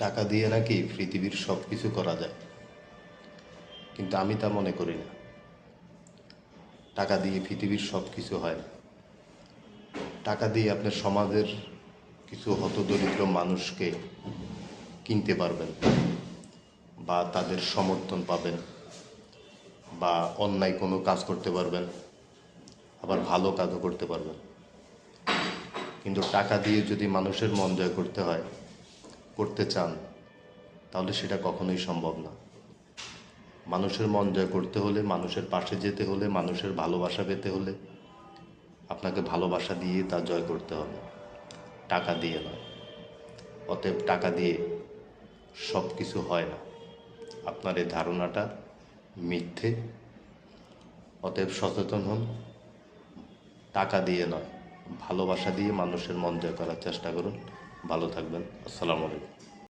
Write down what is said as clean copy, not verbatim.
টাকা দিয়ে নাকি পৃথিবীর সব কিছু করা যায়, কিন্তু আমি তা মনে করি না। টাকা দিয়ে পৃথিবীর সব কিছু হয় না। টাকা দিয়ে আপনার সমাজের কিছু হতদরিদ্র মানুষকে কিনতে পারবেন, বা তাদের সমর্থন পাবেন, বা অন্যায় কোনো কাজ করতে পারবেন, আবার ভালো কাজও করতে পারবেন। কিন্তু টাকা দিয়ে যদি মানুষের মন জয় করতে হয়, করতে চান, তাহলে সেটা কখনোই সম্ভব না। মানুষের মন জয় করতে হলে, মানুষের পাশে যেতে হলে, মানুষের ভালোবাসা পেতে হলে আপনাকে ভালোবাসা দিয়ে তা জয় করতে হবে, টাকা দিয়ে নয়। অতএব টাকা দিয়ে সব কিছু হয় না। আপনার এই ধারণাটা মিথ্যে। অতএব সচেতন হন, টাকা দিয়ে নয়, ভালোবাসা দিয়ে মানুষের মন জয় করার চেষ্টা করুন। ভালো থাকবেন। আসসালামু আলাইকুম।